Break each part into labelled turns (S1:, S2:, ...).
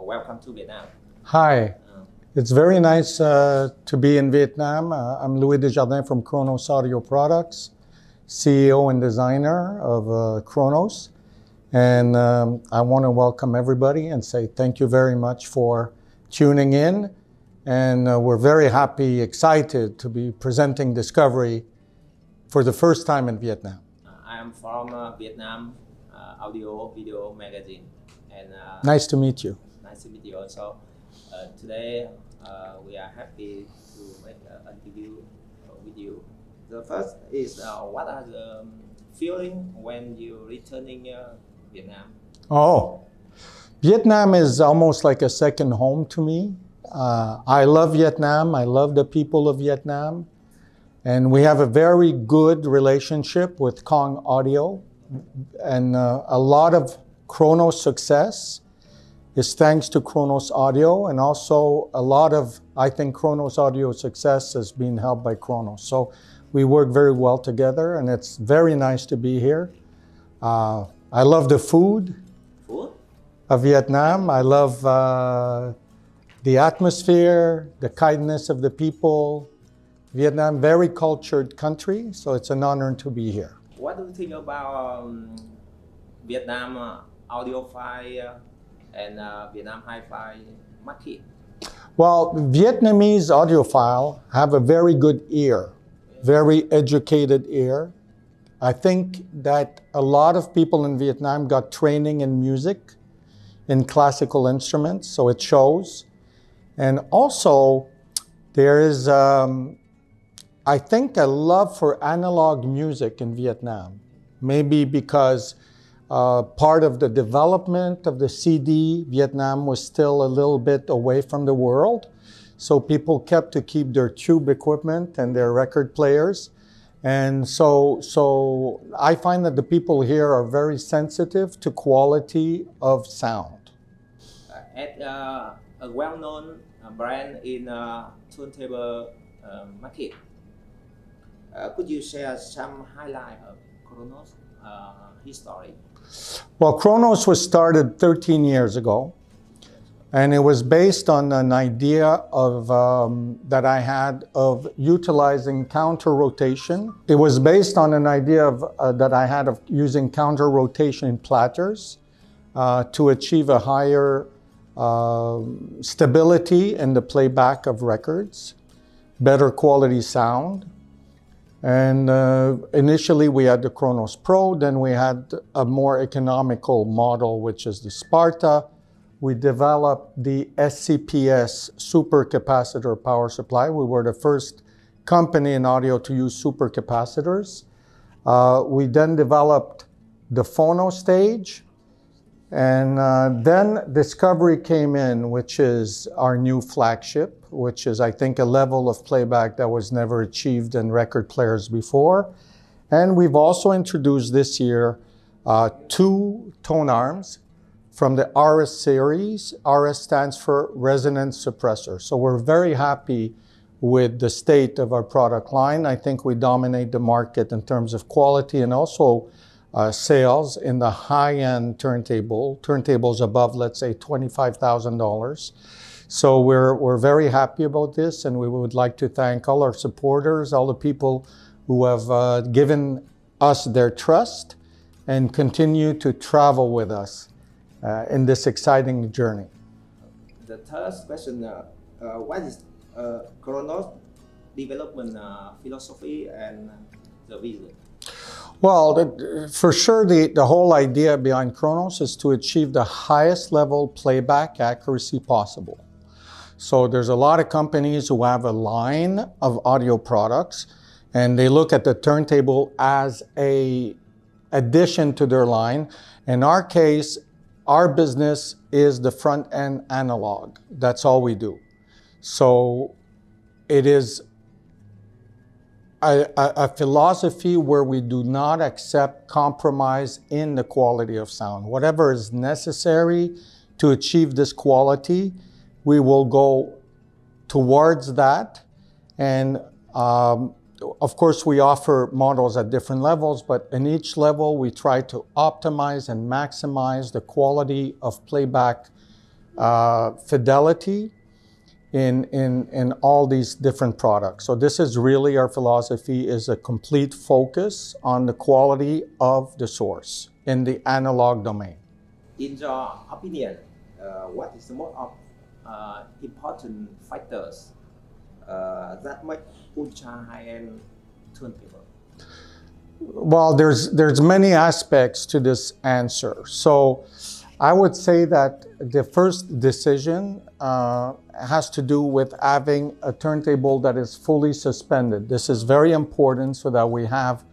S1: welcome to Vietnam.
S2: Hi, it's very nice to be in Vietnam. I'm Louis Desjardins from Kronos Audio Products, CEO and designer of Kronos. And I want to welcome everybody and say thank you very much for tuning in. And we're very happy, excited to be presenting Discovery for the first time in Vietnam.
S1: I am from Vietnam Audio Video Magazine. And
S2: nice to meet you.
S1: Nice to meet you also. Today we are happy to make an interview with you. The first is what are the feeling when you returning Vietnam?
S2: Oh, Vietnam is almost like a second home to me. I love Vietnam. I love the people of Vietnam. And we have a very good relationship with Công Audio. And a lot of Kronos success is thanks to Kronos Audio. And also a lot of, I think, Kronos Audio success has been helped by Kronos. So we work very well together and it's very nice to be here. I love the food of Vietnam. I love the atmosphere, the kindness of the people. Vietnam, very cultured country, so it's an honor to be here.
S1: What do you think about Vietnam audiophile and Vietnam hi-fi market?
S2: Well, Vietnamese audiophile have a very good ear, very educated ear. I think that a lot of people in Vietnam got training in music, in classical instruments, so it shows. And also, there is, I think, a love for analog music in Vietnam. Maybe because part of the development of the CD, Vietnam was still a little bit away from the world. So people kept to keep their tube equipment and their record players. And so I find that the people here are very sensitive to quality of sound.
S1: At a well-known brand in Turntable market, could you share some highlight of Kronos history?
S2: Well, Kronos was started 13 years ago, and it was based on an idea of that I had of utilizing counter rotation. It was based on an idea of that I had of using counter rotation platters to achieve a higher stability in the playback of records, better quality sound. And initially we had the Kronos Pro, then we had a more economical model, which is the Sparta. We developed the SCPS supercapacitor power supply. We were the first company in audio to use supercapacitors. We then developed the phono stage. And then Discovery came in, which is our new flagship, which is, I think, a level of playback that was never achieved in record players before. And we've also introduced this year 2 tone arms from the RS series. RS stands for resonance suppressor. So we're very happy with the state of our product line. I think we dominate the market in terms of quality and also sales in the high-end turntables above, let's say, $25,000. So we're very happy about this, and we would like to thank all our supporters, all the people who have given us their trust and continue to travel with us in this exciting journey.
S1: The third question, what is Kronos development philosophy and the vision?
S2: Well, for sure, the whole idea behind Kronos is to achieve the highest level playback accuracy possible. So there's a lot of companies who have a line of audio products, and they look at the turntable as an addition to their line. In our case, our business is the front-end analog. That's all we do. So it is a philosophy where we do not accept compromise in the quality of sound. Whatever is necessary to achieve this quality, we will go towards that. And of course, we offer models at different levels, but in each level, we try to optimize and maximize the quality of playback fidelity in all these different products. So this is really our philosophy, is a complete focus on the quality of the source in the analog domain.
S1: In your opinion, what is the most important factors that make ultra high-end turntable?
S2: Well, there's many aspects to this answer. So I would say that the first decision has to do with having a turntable that is fully suspended. This is very important so that we have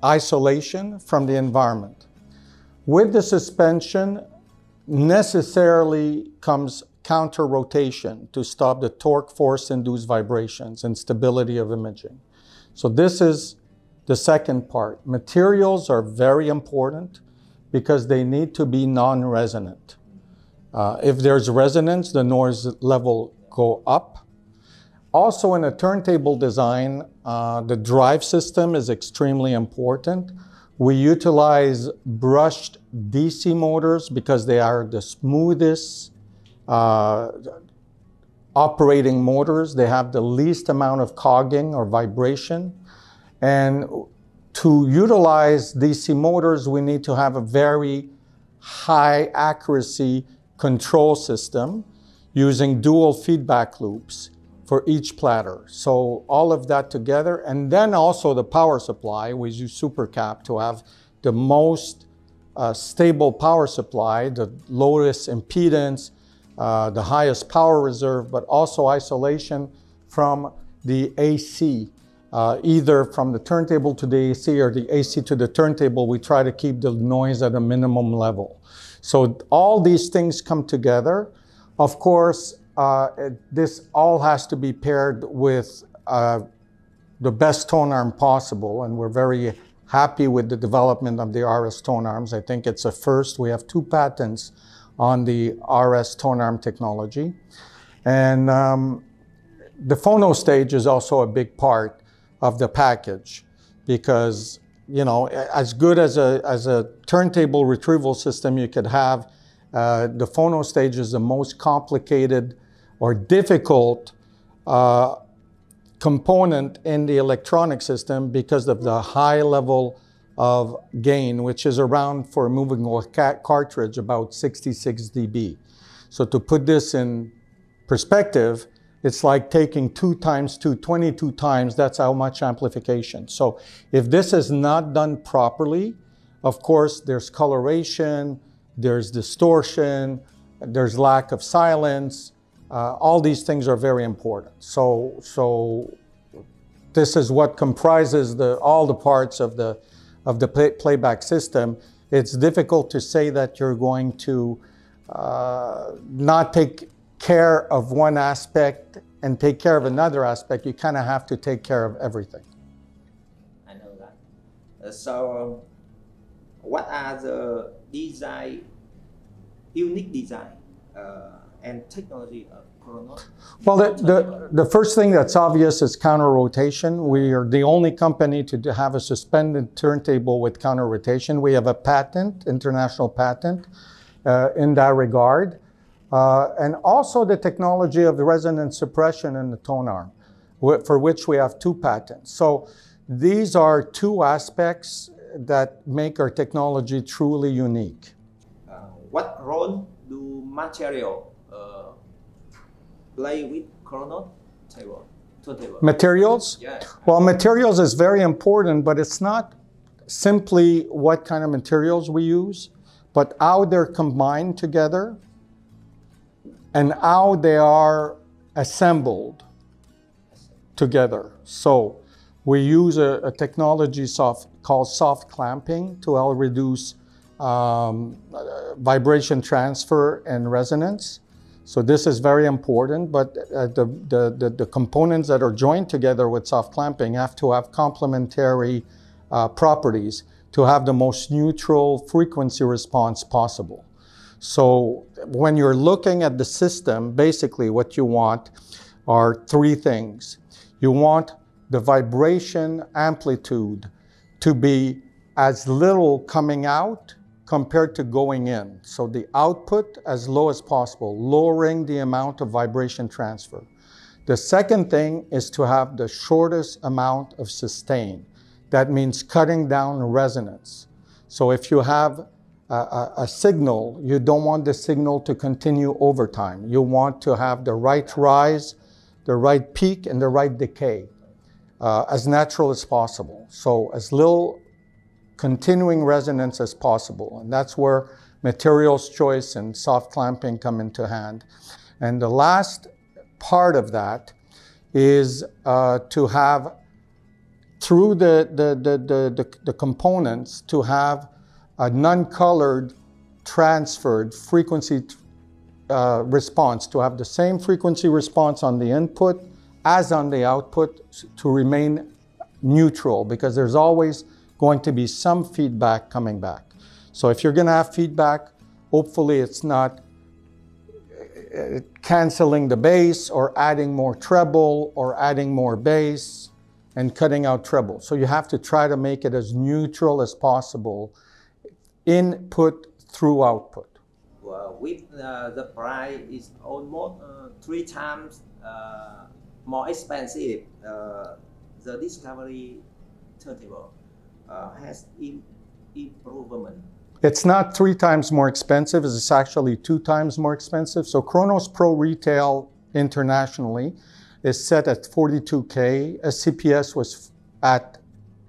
S2: isolation from the environment. With the suspension, necessarily comes counter rotation to stop the torque force induced vibrations and stability of imaging. So this is the second part. Materials are very important because they need to be non-resonant. If there's resonance, the noise level go up. Also in a turntable design, the drive system is extremely important. We utilize brushed DC motors because they are the smoothest operating motors. They have the least amount of cogging or vibration. And to utilize DC motors, we need to have a very high accuracy control system using dual feedback loops for each platter. So all of that together, and then also the power supply. We use supercap to have the most stable power supply, the lowest impedance, the highest power reserve, but also isolation from the AC. Either from the turntable to the AC or the AC to the turntable, we try to keep the noise at a minimum level. So all these things come together. Of course, this all has to be paired with the best tone arm possible, and we're very happy with the development of the RS tone arms. I think it's a first. We have 2 patents on the RS tone arm technology. And the phono stage is also a big part of the package because, you know, as good as a turntable retrieval system you could have, the phono stage is the most complicated or difficult component in the electronic system because of the high level of gain, which is around, for a moving cartridge, about 66 dB. So to put this in perspective, it's like taking 2 times 2, 22 times, that's how much amplification. So if this is not done properly, of course, there's coloration, there's distortion, there's lack of silence. All these things are very important. So this is what comprises all the parts of the playback system. It's difficult to say that you're going to not take care of one aspect and take care of another aspect. You kind of have to take care of everything.
S1: I know that. So what are the unique design and technology of Kronos?
S2: Well, the first thing that's obvious is counter rotation. We are the only company to have a suspended turntable with counter rotation. We have a patent, international patent, in that regard. And also the technology of the resonance suppression in the tone arm, for which we have 2 patents. So these are 2 aspects that make our technology truly unique.
S1: What role do material play with Kronos turntable?
S2: Materials?
S1: Yeah.
S2: Well, materials is very important, but it's not simply what kind of materials we use, but how they're combined together and how they are assembled together. So we use a technology called soft clamping to help reduce vibration transfer and resonance. So this is very important, but the components that are joined together with soft clamping have to have complementary properties to have the most neutral frequency response possible. So when you're looking at the system, basically what you want are 3 things. You want the vibration amplitude to be as little coming out compared to going in. So the output as low as possible, lowering the amount of vibration transfer. The second thing is to have the shortest amount of sustain. That means cutting down resonance. So if you have a signal, you don't want the signal to continue over time. You want to have the right rise, the right peak, and the right decay, as natural as possible. So as little continuing resonance as possible. And that's where materials choice and soft clamping come into hand. And the last part of that is to have, through the components, to have a non-colored transferred frequency response, to have the same frequency response on the input as on the output, to remain neutral, because there's always going to be some feedback coming back. So if you're going to have feedback, hopefully it's not canceling the bass or adding more treble or adding more bass and cutting out treble. So you have to try to make it as neutral as possible, input through output.
S1: Well, with the price is almost 3 times more expensive, the Discovery Turntable has improvement.
S2: It's not 3 times more expensive, it's actually 2 times more expensive. So Kronos Pro retail internationally is set at $42K. SCPS was at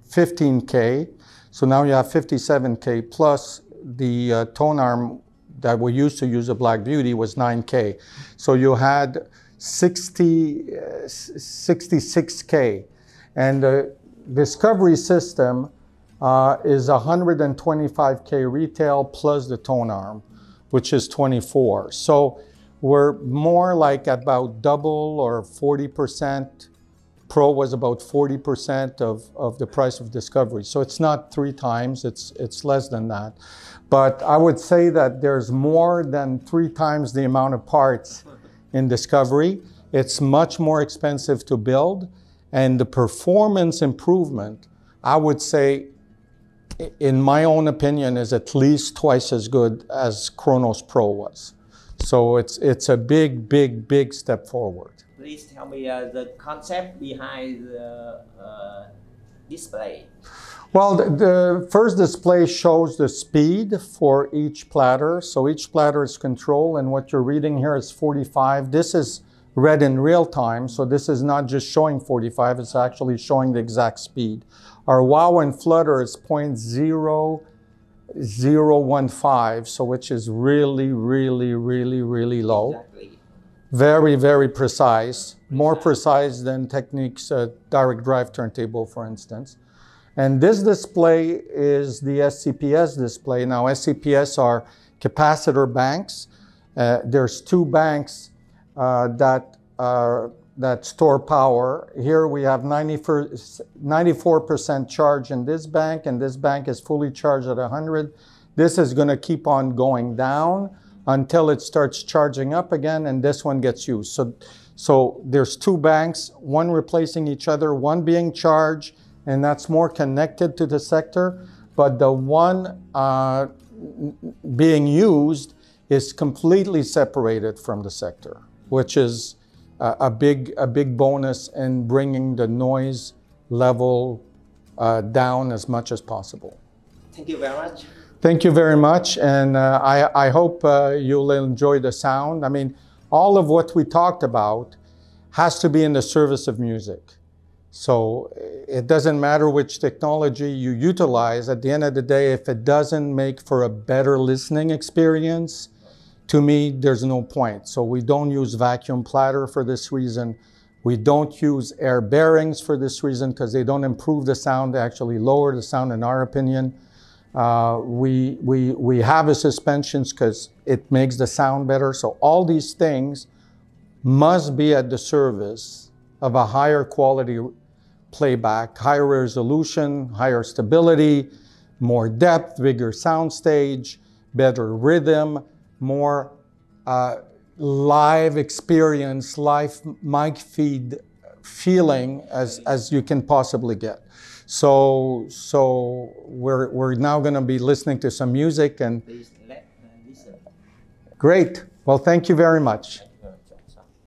S2: $15K. So now you have $57K, plus the tone arm that we used to use, a Black Beauty, was $9K. So you had $66K. And the Discovery system is $125K retail plus the tone arm, which is $24. So we're more like about double or 40%. Pro was about 40% of the price of Discovery. So it's not 3 times, it's less than that. But I would say that there's more than 3 times the amount of parts in Discovery. It's much more expensive to build, and the performance improvement, I would say, in my own opinion, is at least twice as good as Kronos Pro was. So it's a big, big, big step forward.
S1: Please tell me the concept behind the display.
S2: Well, the first display shows the speed for each platter. So each platter is controlled, and what you're reading here is 45. This is read in real time, so this is not just showing 45, it's actually showing the exact speed. Our wow and flutter is 0.0015, so which is really, really, really, really low.
S1: Exactly.
S2: Very, very precise, more precise than Technique's direct drive turntable, for instance. And this display is the SCPS display. Now, SCPS are capacitor banks. There's 2 banks that store power. Here we have 94% charge in this bank, and this bank is fully charged at 100. This is going to keep on going down until it starts charging up again, and this one gets used. So there's 2 banks, one replacing each other, one being charged, and that's more connected to the sector, but the one being used is completely separated from the sector, which is a big bonus in bringing the noise level down as much as possible.
S1: Thank you very much.
S2: Thank you very much, and I hope you'll enjoy the sound. I mean, all of what we talked about has to be in the service of music. So it doesn't matter which technology you utilize. At the end of the day, if it doesn't make for a better listening experience, to me, there's no point. So we don't use vacuum platter for this reason. We don't use air bearings for this reason, because they don't improve the sound, they actually lower the sound in our opinion. We have a suspensions because it makes the sound better. So all these things must be at the service of a higher quality playback, higher resolution, higher stability, more depth, bigger sound stage, better rhythm, more live experience, live mic feed feeling as you can possibly get. So we're now going to be listening to some music and
S1: Please let listen.
S2: great. Well, thank you very much.